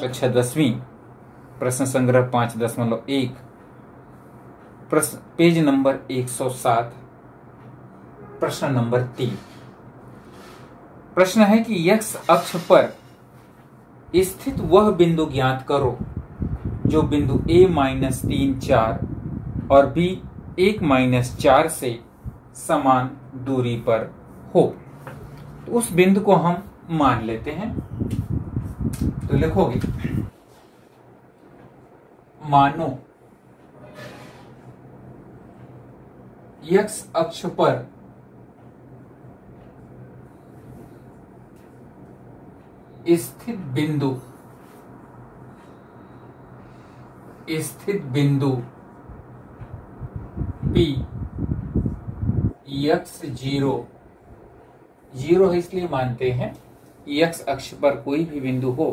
कक्षा 10वीं प्रश्न संग्रह 5.1 प्रश्न पेज नंबर 107 प्रश्न नंबर 3। प्रश्न है कि x अक्ष पर स्थित वह बिंदु ज्ञात करो जो बिंदु a-3 4 और b 1-4 से समान दूरी पर हो। तो उस बिंदु को हम मान लेते हैं। तो लिखोगे मानो x अक्ष पर स्थित बिंदु P x0 है, इसलिए मानते हैं x अक्ष पर कोई भी बिंदु हो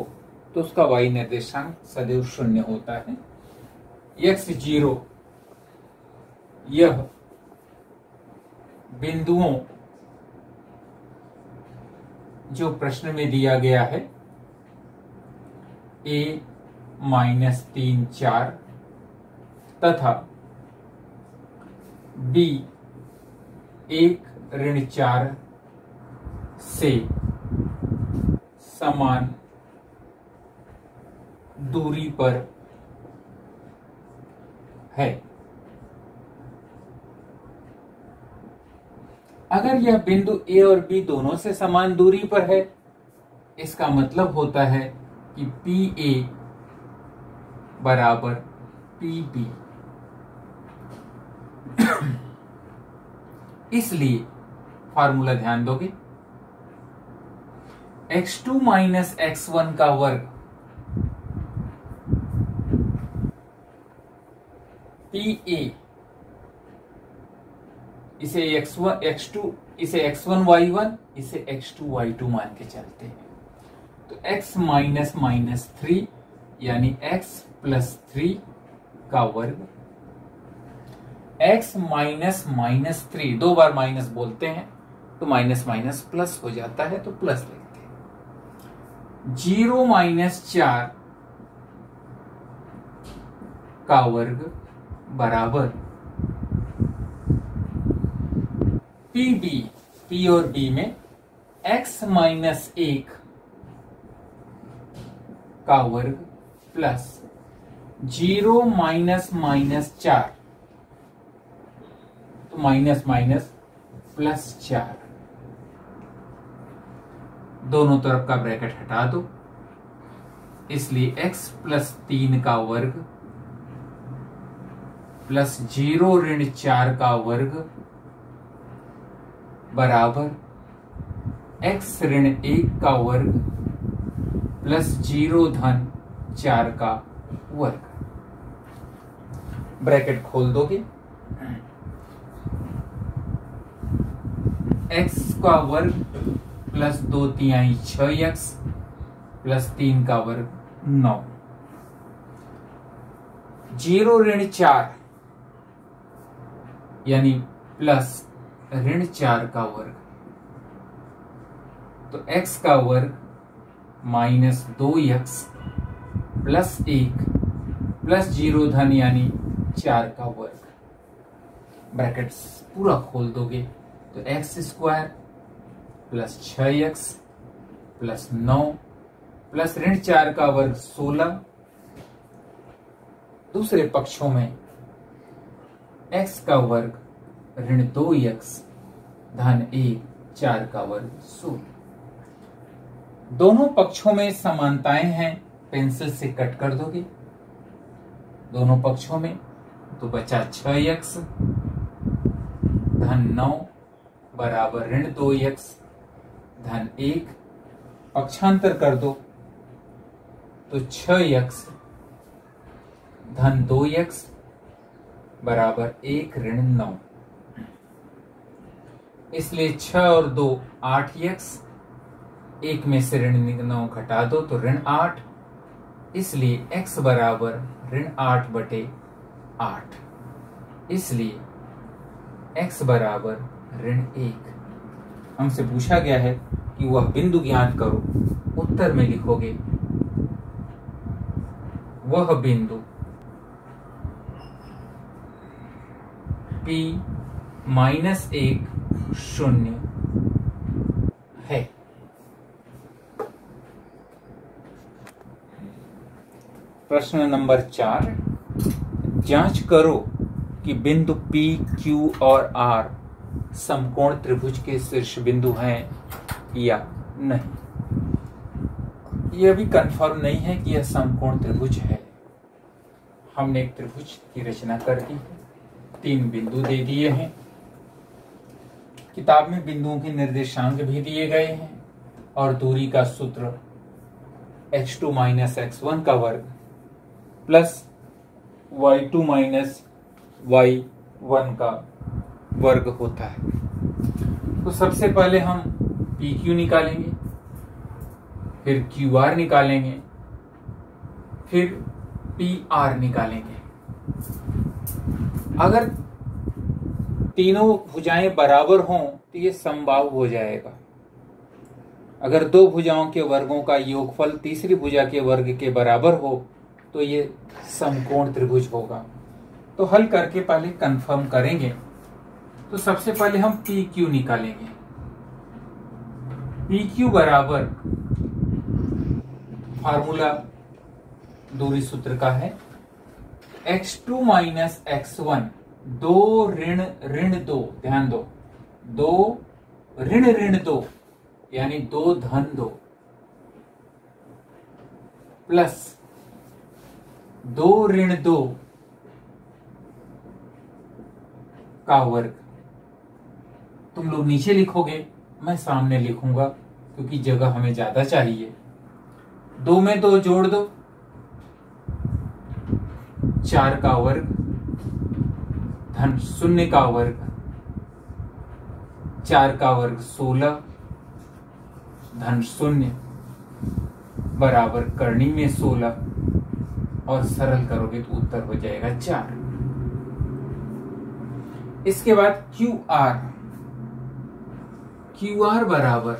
तो उसका y निर्देशांक सदैव 0 होता है। x0 यह बिंदुओं जो प्रश्न में दिया गया है a-3 4 तथा b 1-4 से समान दूरी पर है। अगर यह बिंदु A और B दोनों से समान दूरी पर है, इसका मतलब होता है कि PA बराबर PB। इसलिए फार्मूला ध्यान दोगे, x2 माइनस x1 का वर्ग PA, इसे x2 इसे x1 y1 इसे x2 y2 मान के चलते हैं। तो x माइनस 3 यानी x प्लस 3 का वर्ग, x माइनस 3 दो बार माइनस बोलते हैं तो माइनस माइनस प्लस हो जाता है, तो प्लस लिखते हैं। 0-4 का वर्ग बराबर PB, P और B में x माइनस 1 का वर्ग प्लस 0 माइनस 4 तो माइनस माइनस प्लस 4, दोनों तरफ का ब्रैकेट हटा दो, इसलिए x प्लस 3 का वर्ग प्लस 0-4 का वर्ग बराबर x ऋण 1 का वर्ग प्लस 0-4 का वर्ग। ब्रैकेट खोल दोगे, x का वर्ग प्लस 2/3 6x प्लस 3 का वर्ग 9, 0-4 यानी प्लस ऋण 4 का वर्ग, तो x का वर्ग माइनस 2x प्लस 1 प्लस 0 धन यानी 4 का वर्ग। ब्रैकेट पूरा खोल दोगे तो x square plus 6x plus 9 plus ऋण 4 का वर्ग 16। दूसरे पक्षों में x का वर्ग ऋण 2x धन 1 4 का वर्ग 16। दोनों पक्षों में समानताएं हैं, पेंसिल से कट कर दोगे दोनों पक्षों में, तो बचा 6x धन 9 बराबर ऋण 2x धन 1, पक्षांतर कर दो तो 6x धन 2x बराबर 1 ऋण 9, इसलिए 6 और 2 8x, 1 में से ऋण 9 घटा दो तो ऋण 8, इसलिए x बराबर ऋण 8/8, इसलिए x बराबर ऋण 1। हमसे पूछा गया है कि वह बिंदु ज्ञात करो। उत्तर में लिखोगे वह बिंदु P -1 0 है। प्रश्न नंबर 4, जांच करो कि बिंदु P, Q और R समकोण त्रिभुज के शीर्ष बिंदु हैं या नहीं। यह भी कंफर्म नहीं है कि यह समकोण त्रिभुज है। हमने एक त्रिभुज की रचना कर दी है, 3 बिंदु दे दिए हैं, किताब में बिंदुओं के निर्देशांक भी दिए गए हैं और दूरी का सूत्र x2 - x1 का वर्ग प्लस y2 - y1 का वर्ग होता है। तो सबसे पहले हम PQ निकालेंगे, फिर QR निकालेंगे, फिर PR निकालेंगे। अगर तीनों भुजाएं बराबर हों तो ये समबाहु हो जाएगा। अगर 2 भुजाओं के वर्गों का योगफल तीसरी भुजा के वर्ग के बराबर हो तो ये समकोण त्रिभुज होगा। तो हल करके पहले कंफर्म करेंगे। तो सबसे पहले हम PQ निकालेंगे। PQ बराबर, फार्मूला दूरी सूत्र का है x2 - x1, 2 ऋण 2, ध्यान दो, 2 ऋण 2 यानी 2 धन 2 प्लस 2 ऋण 2 का वर्ग। तुम लोग नीचे लिखोगे, मैं सामने लिखूंगा क्योंकि जगह हमें ज्यादा चाहिए। 2 में 2 जोड़ दो, 4 का वर्ग धन 0 का वर्ग, 4 का वर्ग 16 धन 0 बराबर करनी में 16 और सरल करोगे तो उत्तर हो जाएगा 4। इसके बाद QR बराबर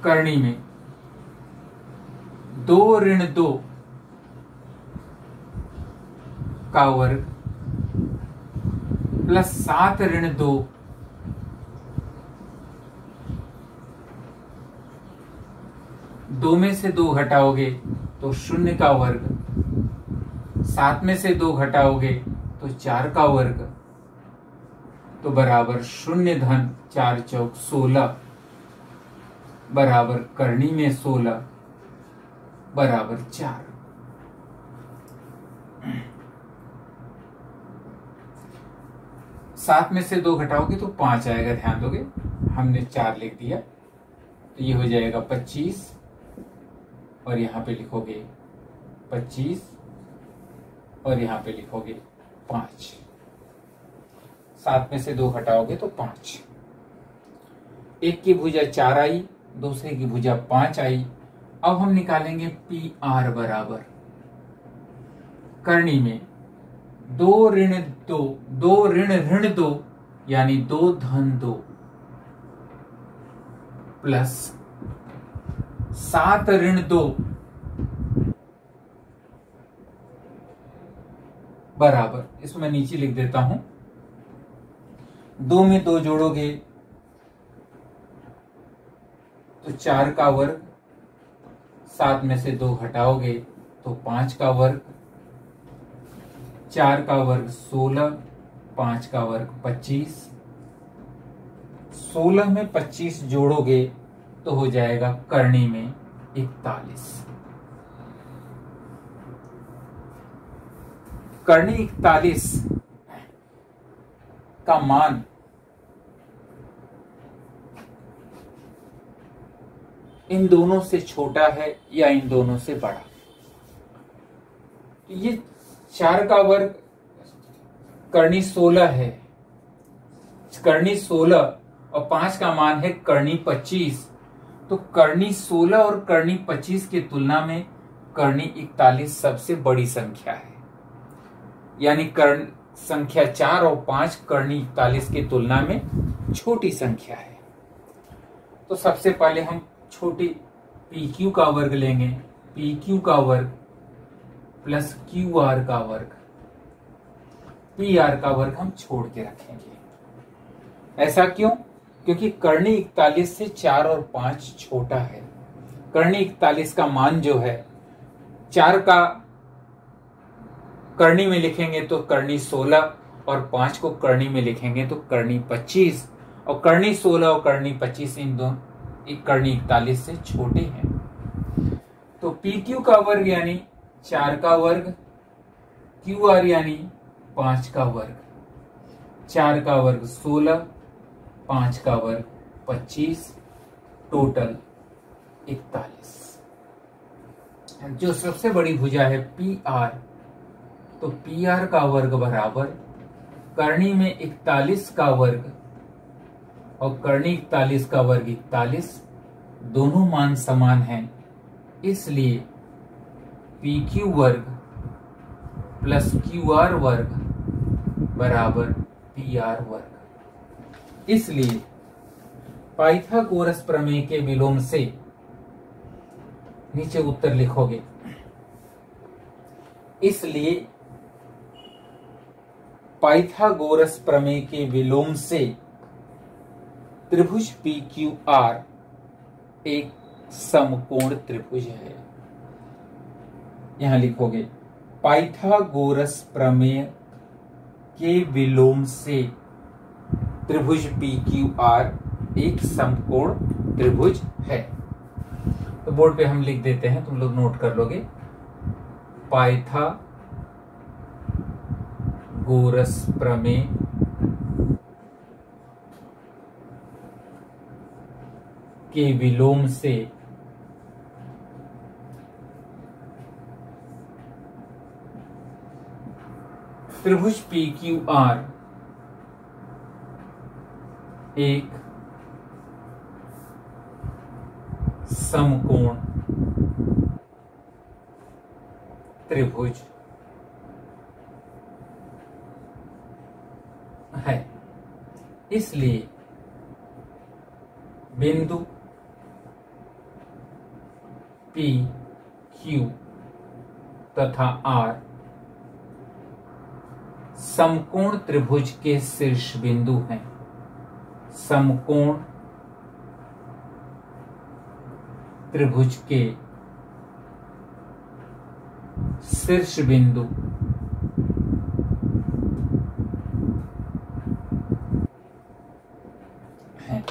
करनी में 2 ऋण 2 का वर्ग प्लस 7 ऋण 2 2 में से 2 घटाओगे तो 0 का वर्ग, 7 में से 2 घटाओगे तो 4 का वर्ग, तो बराबर 0 धन 4 चौक 16 बराबर करनी में 16 बराबर 4। सात में से 2 घटाओगे तो 5 आएगा, ध्यान दोगे, हमने 4 लिख दिया। तो ये हो जाएगा 25 और यहाँ पे लिखोगे 25 और यहाँ पे लिखोगे 5। 7 में से 2 घटाओगे तो 5। एक की भुजा 4 आई, दूसरे की भुजा 5 आई। अब हम निकालेंगे PR बराबर करनी में 2 ऋण 2, 2 ऋण 2 यानी 2 धन 2 प्लस 7 ऋण 2 बराबर, इसमें नीचे लिख देता हूं, 2 में 2 जोड़ोगे तो 4 का वर्ग, 7 में से 2 घटाओगे तो 5 का वर्ग, 4 का वर्ग 16, 5 का वर्ग 25, 16 में 25 जोड़ोगे तो हो जाएगा करनी में 41। करनी 41 का मान इन दोनों से छोटा है या इन दोनों से बड़ा। ये 4 का वर्ग करनी 16 है, करनी 16 और 5 का मान है करनी 25। तो करनी 16 और करनी 25 की तुलना में करनी 41 सबसे बड़ी संख्या है, यानी कर्ण संख्या 4 और 5 करनी 41 की तुलना में छोटी संख्या है। तो सबसे पहले हम छोटी पी क्यू का वर्ग लेंगे, पी क्यू का वर्ग प्लस क्यू आर का वर्ग, पी आर का वर्ग हम छोड़ के रखेंगे। ऐसा क्यों? क्योंकि करनी 41 से 4 और 5 छोटा है। करनी 41 का मान जो है 4 का करनी में लिखेंगे तो करनी 16 और 5 को करनी में लिखेंगे तो करनी 25, और करनी 16 और करनी 25 इन दोनों एक करनी 41 से छोटे हैं। तो पी क्यू का वर्ग यानी 4 का वर्ग, क्यू आर यानी 5 का वर्ग, 4 का वर्ग 16, 5 का वर्ग 25, टोटल 41। जो सबसे बड़ी भुजा है पी आर, तो पी आर का वर्ग बराबर करनी में 41 का वर्ग और करनी 41 का वर्ग 41, दोनों मान समान हैं, इसलिए पी क्यू वर्ग प्लस क्यू आर वर्ग बराबर पी आर वर्ग। इसलिए पाइथागोरस प्रमेय के विलोम से, नीचे उत्तर लिखोगे, इसलिए पाइथागोरस प्रमेय के विलोम से त्रिभुज पी क्यू आर एक समकोण त्रिभुज है। यहां लिखोगे पाइथागोरस प्रमेय के विलोम से त्रिभुज पी क्यू आर एक समकोण त्रिभुज है। तो बोर्ड पे हम लिख देते हैं, तुम लोग नोट कर लोगे। पाइथागोरस प्रमेय के विलोम से त्रिभुज पी क्यू आर एक समकोण त्रिभुज है। इसलिए बिंदु पी क्यू तथा आर समकोण त्रिभुज के शीर्ष बिंदु हैं। समकोण त्रिभुज के शीर्ष बिंदु हैं।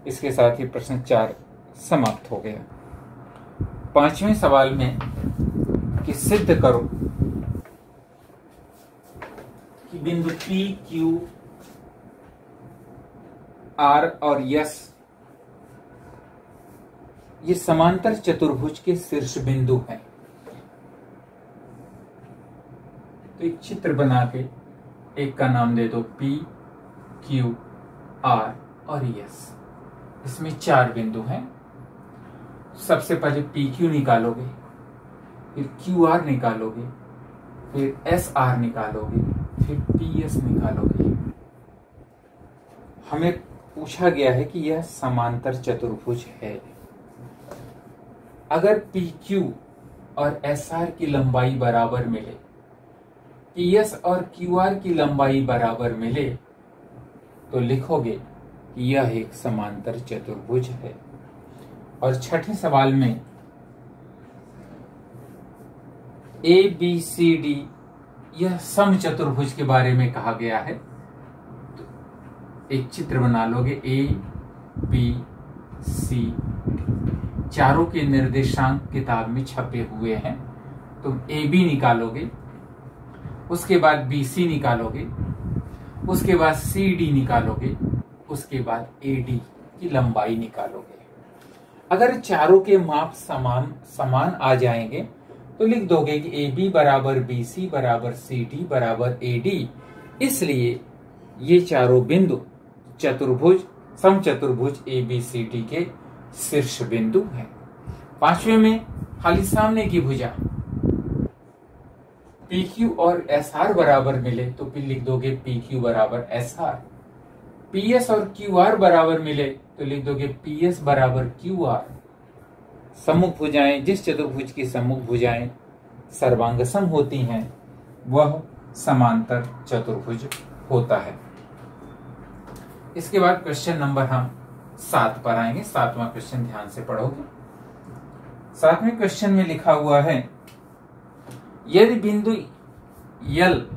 इसके साथ ही प्रश्न 4 समाप्त हो गया। 5वें सवाल में कि सिद्ध करो कि बिंदु पी क्यू आर और यस ये समांतर चतुर्भुज के शीर्ष बिंदु हैं। तो एक चित्र बना के एक का नाम दे दो पी क्यू आर और यस। इसमें 4 बिंदु हैं। सबसे पहले पी क्यू निकालोगे, फिर क्यू आर निकालोगे, फिर एस आर निकालोगे, फिर पी एस निकालोगे। हमें पूछा गया है कि यह समांतर चतुर्भुज है। अगर पी क्यू और एस आर की लंबाई बराबर मिले, पी एस और क्यू आर की लंबाई बराबर मिले, तो लिखोगे कि यह एक समांतर चतुर्भुज है। और छठे सवाल में ए बी सी डी यह समचतुर्भुज के बारे में कहा गया है। तो एक चित्र बना लोगे, ए बी सी चारों के निर्देशांक किताब में छपे हुए हैं। तुम ए बी निकालोगे, उसके बाद बी सी निकालोगे, उसके बाद सी डी निकालोगे, उसके बाद ए डी की लंबाई निकालोगे। अगर चारों के माप समान आ जाएंगे तो लिख दोगे कि ए बी बराबर बी सी बराबर सी डी बराबर ए डी। इसलिए ये चारों बिंदु चतुर्भुज समचतुर्भुज ए बी सी डी के शीर्ष बिंदु हैं। 5वें में खाली सामने की भुजा पी क्यू और एस आर बराबर मिले तो फिर लिख दोगे पी क्यू बराबर एस आर। पी एस और क्यू आर बराबर मिले तो लिख दोगे पी एस बराबर क्यू आर। सम्मुख भुजाएं, जिस चतुर्भुज की सम्मुख भुजाएं सर्वांग सम होती हैं वह समांतर चतुर्भुज होता है। इसके बाद क्वेश्चन नंबर हम 7 पर आएंगे। 7वां क्वेश्चन ध्यान से पढ़ोगे। 7वें क्वेश्चन में लिखा हुआ है, यदि बिंदु यल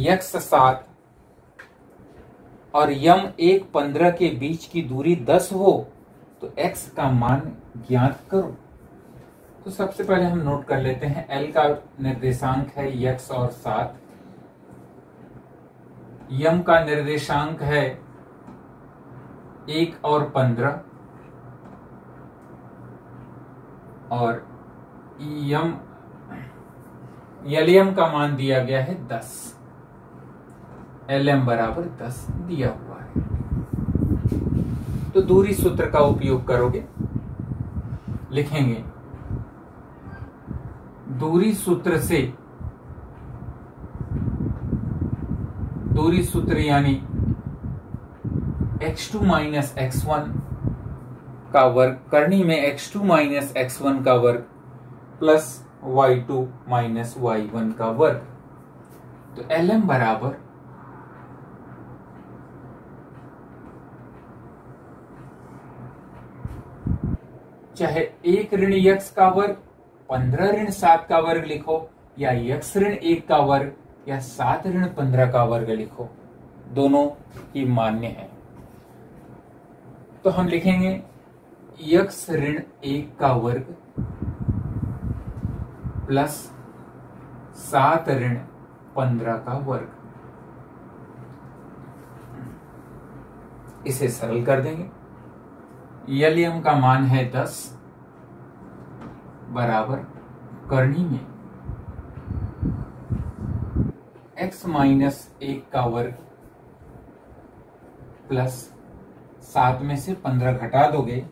x7 और यम 1,15 के बीच की दूरी 10 हो तो x का मान ज्ञात करो। तो सबसे पहले हम नोट कर लेते हैं, L का निर्देशांक है x और 7, यम का निर्देशांक है 1 और 15 और यम का मान दिया गया है 10, LM बराबर 10 दिया हुआ है। तो दूरी सूत्र का उपयोग करोगे, लिखेंगे दूरी सूत्र यानी x2 माइनस x1 का वर्ग करनी में x2 माइनस x1 का वर्ग प्लस y2 माइनस y1 का वर्ग। तो LM बराबर चाहे 1 ऋण x का वर्ग 15 ऋण 7 का वर्ग लिखो, या x ऋण 1 का वर्ग या 7 ऋण 15 का वर्ग लिखो, दोनों ही मान्य है। तो हम लिखेंगे x ऋण 1 का वर्ग प्लस 7 ऋण 15 का वर्ग। इसे सरल कर देंगे। यम का मान है 10 बराबर करनी में x माइनस 1 का वर्ग प्लस 7 में से 15 घटा दोगे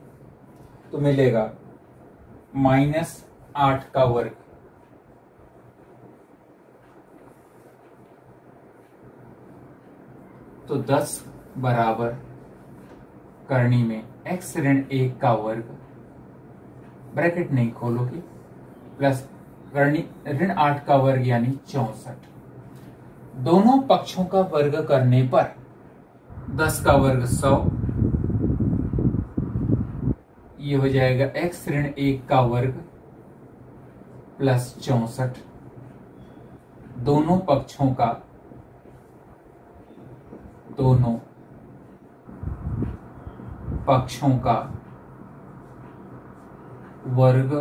तो मिलेगा माइनस 8 का वर्ग। तो 10 बराबर करनी में x ऋण 1 का वर्ग, ब्रैकेट नहीं खोलोगे, प्लस करनी ऋण 8 का वर्ग यानी 64। दोनों पक्षों का वर्ग करने पर 10 का वर्ग 100, ये हो जाएगा x ऋण 1 का वर्ग प्लस 64। दोनों पक्षों का वर्ग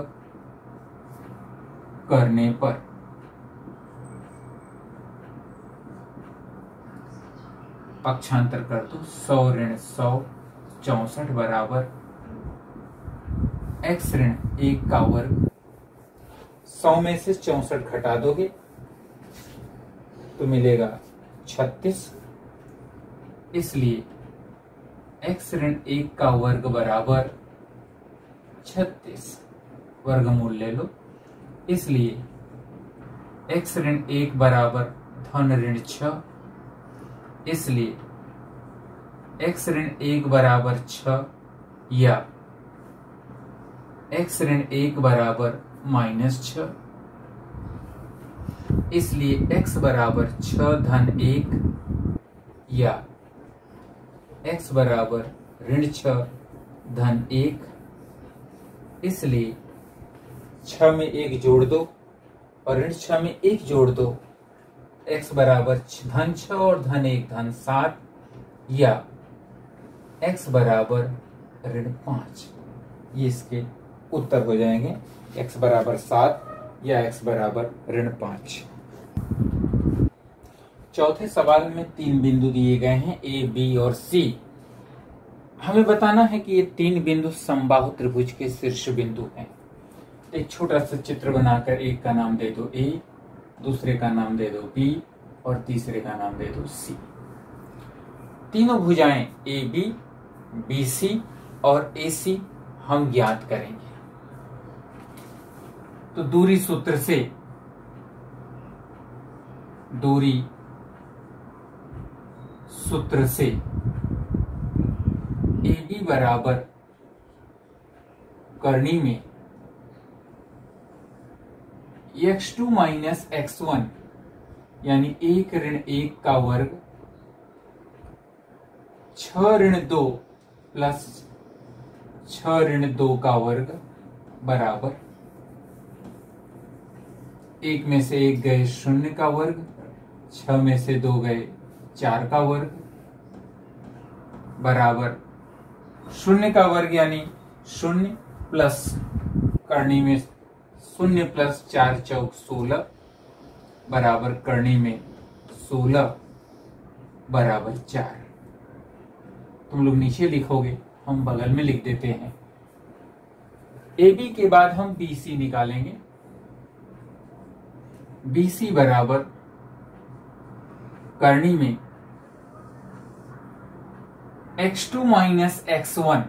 करने पर पक्षांतर कर दो, 100 ऋण 100 64 बराबर x ऋण 1 का वर्ग। 100 में से 64 घटा दोगे तो मिलेगा 36। इसलिए x ऋण 1 का वर्ग बराबर 36, वर्गमूल ले लो। इसलिए x ऋण 1 बराबर धन ऋण 6, इसलिए x ऋण 1 बराबर 6 या x ऋण 1 बराबर -6, इसलिए x बराबर 6 धन 1 या x बराबर ऋण 6 धन 1। इसलिए 6 में 1 जोड़ दो और ऋण 6 में 1 जोड़ दो, x बराबर धन 6 और धन 1 धन 7 या x बराबर ऋण 5। ये इसके उत्तर हो जाएंगे, x बराबर 7 या x बराबर ऋण 5। चौथे सवाल में 3 बिंदु दिए गए हैं A, B और C। हमें बताना है कि ये 3 बिंदु समबाहु त्रिभुज के शीर्ष बिंदु हैं। एक छोटा सा चित्र बनाकर एक का नाम दे दो A, दूसरे का नाम दे दो B और तीसरे का नाम दे दो C। तीनों भुजाएं AB, BC और AC हम ज्ञात करेंगे। तो दूरी सूत्र से AB बराबर करनी में x2 माइनस x1 यानी 1 ऋण 1 का वर्ग 6 ऋण 2 प्लस 6 ऋण 2 का वर्ग बराबर 1 में से 1 गए 0 का वर्ग, 6 में से 2 गए 4 का वर्ग बराबर 0 का वर्ग यानी 0 प्लस करनी में 0 प्लस 4 चौक 16 बराबर करनी में 16 बराबर 4। तुम लोग नीचे लिखोगे, हम बगल में लिख देते हैं। AB के बाद हम BC निकालेंगे। BC बराबर करनी में x2 माइनस x1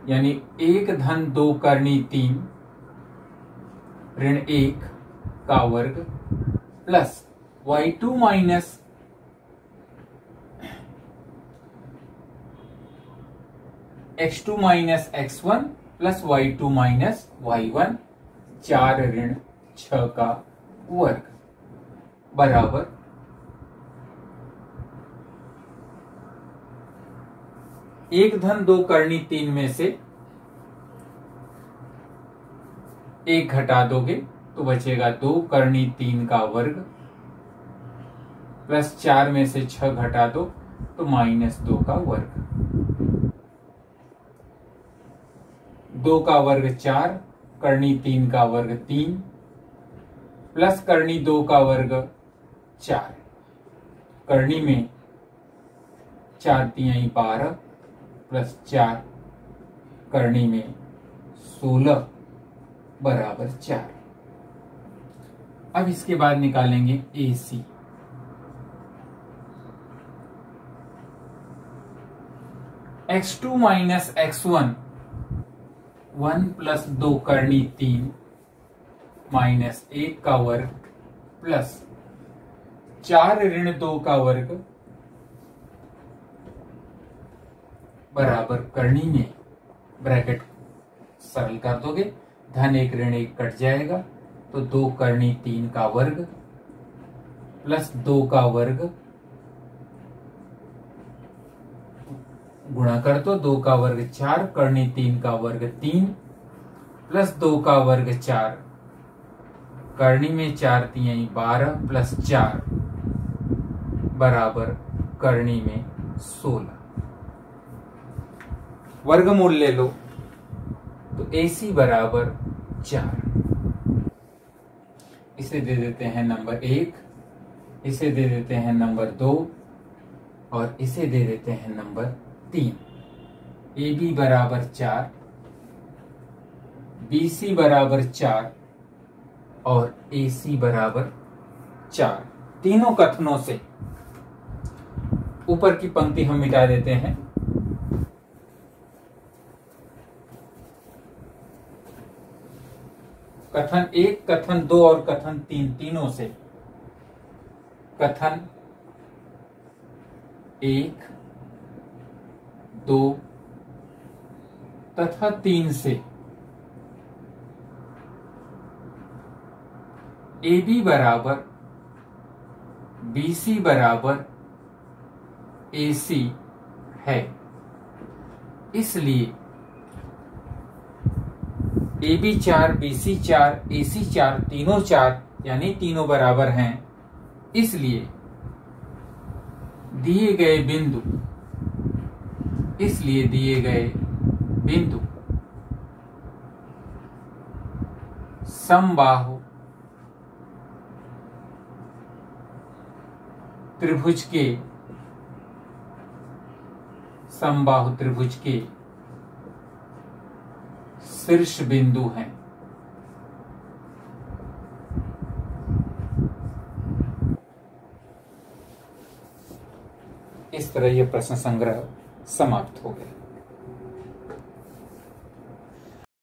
यानी 1 धन 2 करनी 3 ऋण 1 का वर्ग plus y2 minus x2 minus x1 plus y2 minus y1 4 ऋण 6 का वर्ग बराबर 1 धन 2 करनी 3 में से 1 घटा दोगे तो बचेगा 2 करनी 3 का वर्ग प्लस 4 में से 6 घटा दो तो माइनस 2 का वर्ग। 2 का वर्ग 4 करनी 3 का वर्ग 3 प्लस करनी 2 का वर्ग 4 करनी में 4 तिहाई 12 प्लस 4 करनी में 16 बराबर 4। अब इसके बाद निकालेंगे AC। x2 minus x1 1 plus 2 करनी 3 माइनस 1 का वर्ग प्लस 4 ऋण 2 का वर्ग बराबर करनी में ब्रैकेट सरल कर दोगे, धन 1 ऋण 1 कट जाएगा तो 2 करनी 3 का वर्ग प्लस 2 का वर्ग गुणा कर दो, 2 का वर्ग 4 करनी 3 का वर्ग 3 प्लस 2 का वर्ग 4 करनी में 4 तिहाई 12 प्लस 4 बराबर करनी में 16। वर्गमूल ले लो तो AC बराबर 4। इसे दे देते हैं नंबर 1, इसे दे देते हैं नंबर 2 और इसे दे देते हैं नंबर 3। AB बराबर 4, BC बराबर 4 और AC बराबर 4। तीनों कथनों से ऊपर की पंक्ति हम मिटा देते हैं। कथन 1, कथन 2 और कथन 3 तीनों से कथन 1, 2 तथा 3 से AB बराबर BC बराबर AC है, इसलिए AB 4, BC 4, AC 4 तीनों 4 यानी तीनों बराबर हैं। इसलिए दिए गए बिंदु समबाहु त्रिभुज के शीर्ष बिंदु हैं। इस तरह यह प्रश्न संग्रह समाप्त हो गया।